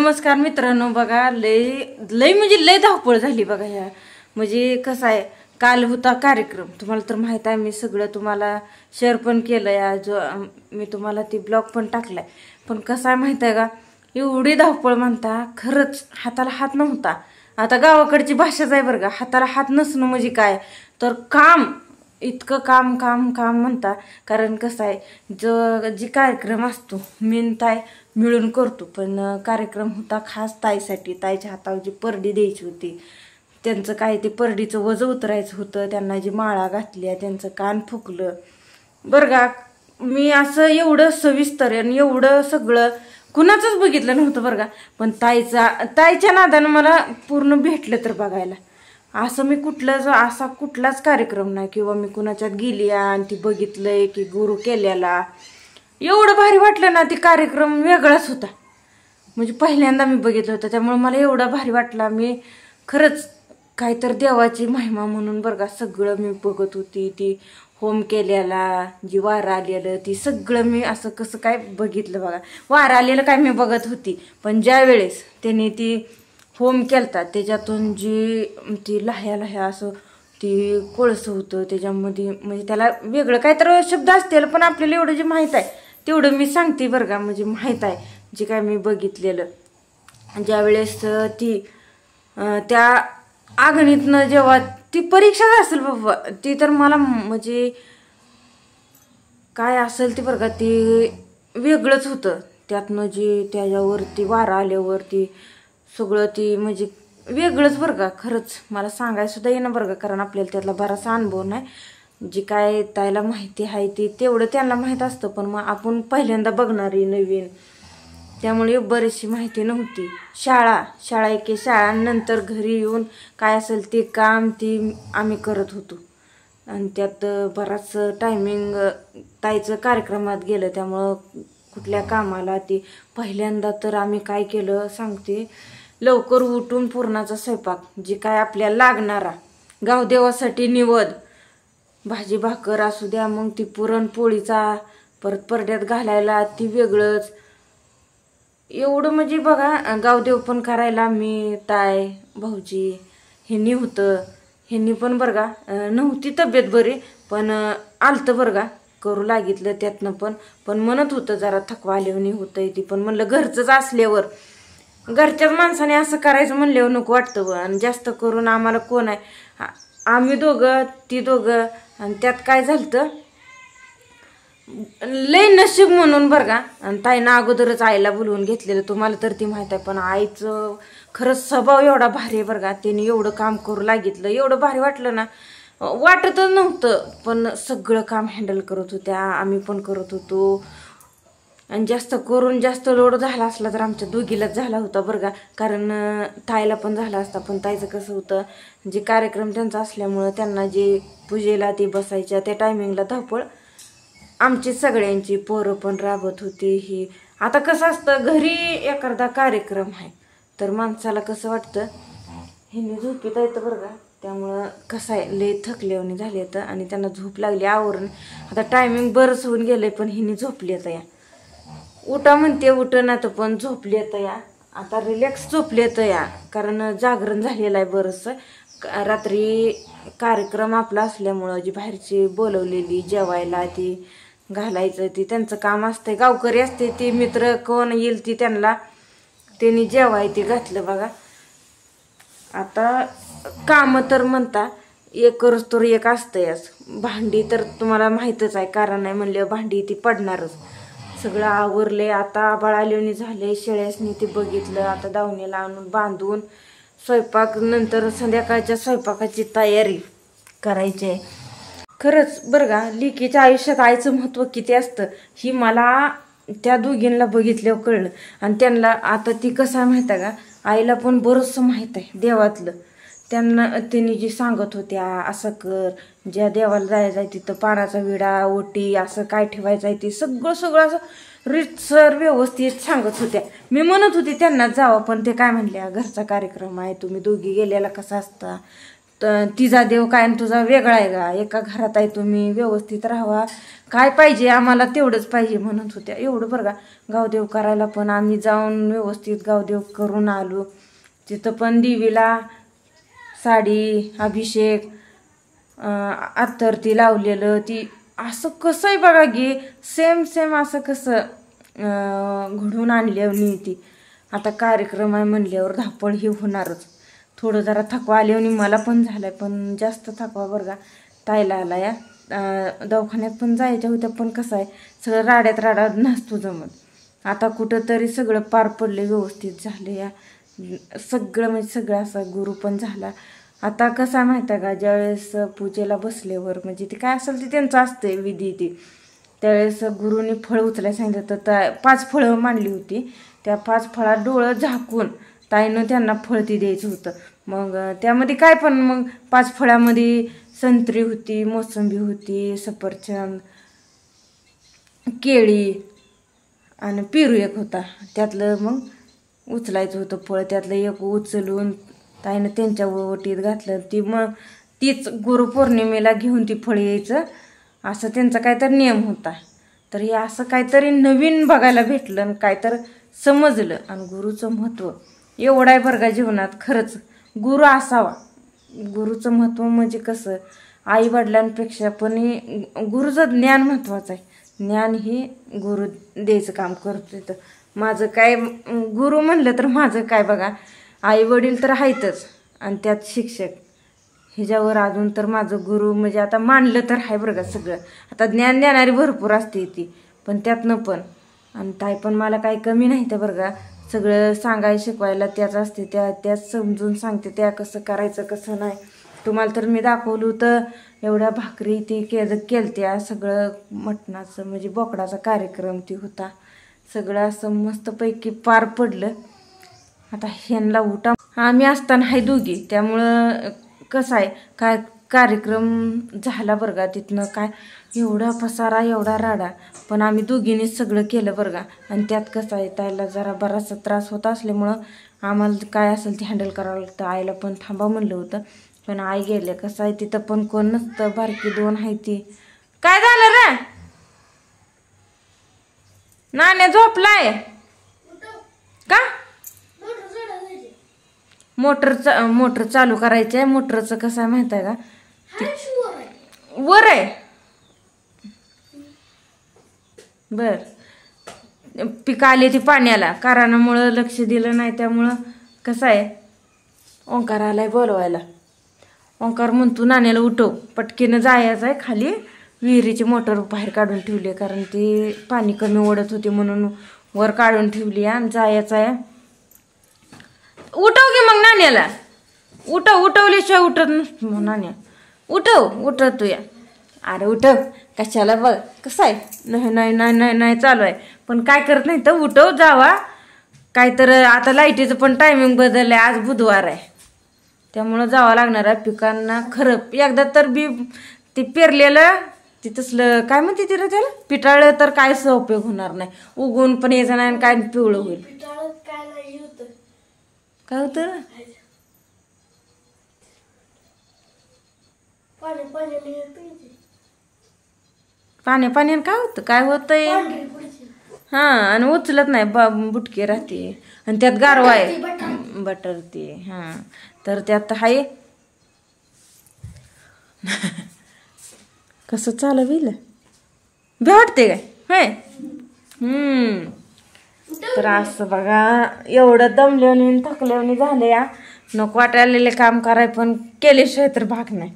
नमस्कार मित्रांनो, बघा लय लय म्हणजे लय धावपळ झाली बघा. ह्या म्हणजे कसं आहे, काल होता कार्यक्रम, तुम्हाला तर माहित आहे. मी सगळं तुम्हाला शेअर पण केलं या जो मी तुम्हाला ती ब्लॉग पण टाकलाय. पण कसं आहे माहित आहे का, एवढी धावपळ म्हणता खरंच हाताला हात नव्हता. आता गावाकडची भाषाच आहे बरं का, हाताला हात नसणं म्हणजे काय तर काम, इतकं काम काम काम म्हणता. कारण कसं आहे, जी कार्यक्रम असतो मेन ताई मिळून करतो, पण कार्यक्रम होता खास ताईसाठी. ताईच्या हातावर जी परडी द्यायची होती, त्यांचं काय ते परडीचं वजं उतरायचं होतं, त्यांना जी माळा घातल्या, त्यांचं कान फुकलं बरं का. मी असं एवढं सविस्तर आणि एवढं सगळं कुणाचंच बघितलं नव्हतं बरं का. पण ताईच्या नादानं मला पूर्ण भेटलं तर बघायला. असं मी असा कुठलाच कार्यक्रम नाही किंवा मी कुणाच्यात गेली आणि ती बघितलंय की गुरु केल्याला. एवढं भारी वाटलं ना, ती कार्यक्रम वेगळाच होता. म्हणजे पहिल्यांदा मी बघितलं होतं, त्यामुळे मला एवढा भारी वाटला. मी खरंच काहीतर देवाची महिमा म्हणून बरं का सगळं मी बघत होती. ती होम केल्याला जी वारं आलेलं ती सगळं मी असं कसं काय बघितलं बघा. वारं आलेलं काय मी बघत होती, पण ज्या वेळेस त्याने ती होम केलता त्याच्यातून जी ती लह्या असं ती कोळसं होतं त्याच्यामध्ये, म्हणजे त्याला वेगळं काहीतरी शब्द असतील, पण आपल्याला एवढं जे माहीत आहे तेवढं मी सांगते बरं का. म्हणजे माहीत आहे जे काय मी बघितलेलं. ज्या वेळेस ती त्या आगणीतनं जेव्हा ती परीक्षाच असेल बाबा, ती तर मला म्हणजे काय असेल ती बरं का, ती वेगळंच होतं. त्यातनं जी त्याच्यावरती वारा आल्यावरती सगळं ती म्हणजे वेगळंच बरं का. खरंच मला सांगायला सुद्धा येणं बरं का, कारण आपल्याला त्यातला बराचसा अनुभव नाही. जी काय ताईला माहिती आहे ती तेवढं त्यांना माहीत असतं, पण मग आपण पहिल्यांदा बघणारी नवीन, त्यामुळे बरीचशी माहिती नव्हती. शाळा नंतर घरी येऊन काय असेल ते काम ती आम्ही करत होतो. आणि त्यात बराच टायमिंग ताईचं कार्यक्रमात गेलं, त्यामुळं कुठल्या कामाला ती पहिल्यांदा तर आम्ही काय केलं सांगते, लवकर उठून पुरणाचा स्वयंपाक जी काय आपल्याला लागणारा गावदेवासाठी निवद, भाजी भाकर असू द्या, मग ती पुरणपोळीचा, परत परड्यात घालायला ती वेगळंच. एवढं म्हणजे बघा, गावदेव पण करायला मी, ताय, भाऊजी ह्यांनी होतं. ह्यांनी पण बरं का नव्हती तब्येत बरी, पण आलतं बरं का, करू लागितलं त्यातनं. पण म्हणत होतं जरा थकवा आल्याने होतंय ती, पण म्हणलं घरचंच असल्यावर, घरच्याच माणसाने असं करायचं म्हणल्यावर नको वाटतं. आणि जास्त करून आम्हाला कोण आहे, आम्ही दोघं ती दोघं, आणि त्यात काय झालं लय नशीब म्हणून बरं का. आणि ताईनं अगोदरच आईला बोलवून घेतलेलं, तुम्हाला तर ती माहीत आहे. पण आईचं खरंच स्वभाव एवढा भारी आहे बरं का, त्याने एवढं काम करू लागितलं, एवढं भारी वाटलं ना, वाटतच नव्हतं. पण सगळं काम हँडल करत होत्या, आम्ही पण करत होतो. आणि जास्त लोड झाला असला तर आमच्या दोघीलाच झाला होता बरं का, कारण ताईला पण झाला असता. पण ताईचं कसं होतं, जे कार्यक्रम त्यांचा असल्यामुळं त्यांना जे पूजेला ती बसायच्या त्या टायमिंगला धावपळ आमची सगळ्यांची. पोरं पण राबत होती. ही आता कसं असतं, घरी एखादा कार्यक्रम आहे तर माणसाला कसं वाटतं हिने झोपीत येतं बरं का, त्यामुळं कसं आहे लय थकलेवणी झाले येतं आणि त्यांना झोप लागली आवरून. आता टायमिंग बरंच होऊन गेलंय, पण हिने झोपली येतं या, उठा म्हणते उठ ना, तर पण झोपली येतं या. आता रिलॅक्स झोपली येतं या, कारण जागरण झालेलं आहे बरंच. रात्री कार्यक्रम आपला असल्यामुळं जी बाहेरची बोलवलेली जेवायला ती घालायचं, ती त्यांचं काम असतंय. गावकरी असते ती, मित्र कोण येईल ती त्यांनी जेवाय ती घातलं बघा. आता काम तर म्हणता एक करूच तर एक असतंयच. भांडी तर तुम्हाला माहीतच आहे, कारण नाही म्हणलं भांडी ती पडणारच. सगळं आवरले, आता आबाळ आल्याने झाले, शेळ्यासनी ती बघितलं, आता दावणीला आणून बांधून स्वयंपाक, नंतर संध्याकाळच्या स्वयंपाकाची तयारी करायची आहे. खरंच बरं का, लेकीच्या आयुष्यात आईचं महत्त्व किती असतं ही मला त्या दोघींना बघितल्यावर कळलं. आणि त्यांना आता ती कसं आहे माहीत आहे का, आईला पण बरंचसं माहीत आहे देवातलं. त्यांनी जी सांगत होत्या असं कर, ज्या देवाला जायचं आहे तिथं पानाचा विडा, ओटी असं काय ठेवायचं आहे, ती सगळं असं रीतसर व्यवस्थित सांगत होत्या. मी म्हणत होती त्यांना जावं, पण ते काय म्हणल्या घरचा कार्यक्रम आहे, तुम्ही दोघी गेलेला कसा असता, तिचा देव काय आणि तुझा वेगळा आहे का, एका घरात आहे तुम्ही, व्यवस्थित राहावा, काय पाहिजे आम्हाला तेवढंच पाहिजे म्हणत होत्या. एवढं बरं का, गावदेव करायला पण आम्ही जाऊन व्यवस्थित गावदेव करून आलो. तिथं पण देवीला साडी, अभिषेक, अत्तर ती लावलेलं, ती असं कसं आहे बघा की सेम असं कसं घडून आणल्यावर ती. आता कार्यक्रम आहे म्हणल्यावर धापळ ही होणारच. थोडं जरा थकवा आल्यावर मला पण झालाय, पण जास्त थकवा बरं का ताईला आला या. दवाखान्यात पण जायच्या होत्या, पण कसं आहे सगळं राड्यात नसतो जमत. आता कुठं तरी सगळं पार पडले, व्यवस्थित झालं या सगळं, म्हणजे सगळं असं गुरु पण झाला. आता कसं आहे माहिती आहे का, ज्यावेळेस पूजेला बसल्यावर म्हणजे ते काय असेल ते त्यांचं असते विधी ती, त्यावेळेस गुरुनी फळं उचलायला सांगितलं. तर 5 फळं मांडली होती. त्या 5 फळात डोळं झाकून ताईनं त्यांना फळ ती द्यायचं होतं. मग त्यामध्ये काय पण मग 5 फळामध्ये संत्री होती, मोसंबी होती, सफरचंद, केळी आणि पेरू एक होता. त्यातलं मग उचलायचं होतं फळ. त्यातलं एक उचलून ताईनं त्यांच्या ओटीत घातलं. ती मग तीच गुरुपौर्णिमेला घेऊन ती फळ यायचं असं त्यांचा काहीतरी नियम होता. तर हे असं काहीतरी नवीन बघायला भेटलं आणि काहीतरी समजलं. आणि गुरुचं महत्त्व एवढं आहे बरं का जीवनात. खरंच गुरु असावा. गुरुचं महत्त्व म्हणजे कसं, आई वडिलांपेक्षा पण गुरुचं ज्ञान महत्त्वाचं आहे. ज्ञान ही गुरु द्यायचं काम करतो. तर माझं काय गुरु म्हणलं तर माझं काय बघा, आई वडील तर आहेतच आणि त्यात शिक्षक, ह्याच्यावर अजून तर माझं गुरु म्हणजे आता मानलं तर आहे बरं का सगळं. आता ज्ञान देणारी भरपूर असते ती, पण त्यातनं पण आणि ताई पण मला काही कमी नाही त्या बरं का. सगळं सांगायला शिकवायला त्याच असते, त्याच समजून सांगते त्या कसं करायचं कसं नाही. तुम्हाला तर मी दाखवलं होतं एवढ्या भाकरी ती केलत्या, सगळं मटणाचं म्हणजे बोकडाचा कार्यक्रम ती होता. सगळं असं मस्तपैकी पार पडलं. आता ह्यांना उठा आम्ही असताना आहे दोघी, त्यामुळं कसं आहे काय कार्यक्रम झाला बरं का. तिथनं काय एवढा पसारा एवढा राडा, पण आम्ही दोघींनीच सगळं केलं बरं का. आणि त्यात कसं आहे ताईला जरा बराचसा त्रास होत असल्यामुळं आम्हाला काय असेल ते हँडल करावं लागतं. आईला पण थांबा म्हणलं होतं, पण आई गेले. कसं आहे तिथं पण कोण नसतं, बारकी 2 आहे ती. काय झालं रे, नाण्या झोपलाय का? मोटर चालू करायची आहे. मोटरचं कसं आहे माहित आहे का, वर आहे. बर, पिकं आली ती पाण्याला, कारणामुळं लक्ष दिलं नाही. त्यामुळं कसं आहे ओंकार आलाय बोलवायला. ओंकार म्हणतो नाण्याला उठव, पटकीनं जायचं आहे खाली. विहिरीची मोटर बाहेर काढून ठेवली आहे, कारण ती पाणी कमी ओढत होती म्हणून वर काढून ठेवली आहे. आणि जायचं आहे. उठव की मग नाण्याला, उठवल्याशिवाय उठत नसतो मग नाण्या. उठव या. अरे उठव कशाला, बघ कसं आहे नाही चालू आहे, पण काय करत नाही तर उठव जावा. काय तर आता लाईटीचं पण टायमिंग बदललं आहे. आज बुधवार आहे, त्यामुळं जावं लागणार आहे पिकांना. खरं एकदा तर बी ते पेरलेलं ते तसलं काय म्हणते तिला, त्याला पिटाळलं तर काय उपयोग होणार नाही. उगवून पण यायचं नाही, काय पिवळं होईल. काय होतं पाण्याने काय होतं, काय होतंय. हां, आणि उचलत नाही, बुटकी राहते. आणि त्यात गारवा आहे, बटर ते. हां, तर त्यात आहे कसं चालविल बी वाटते काय होय. तर असं बघा एवढं दमल्याने थकल्याने झाले या. नको वाटायलेले काम कराय, पण केल्याशिवाय तर भाग नाही.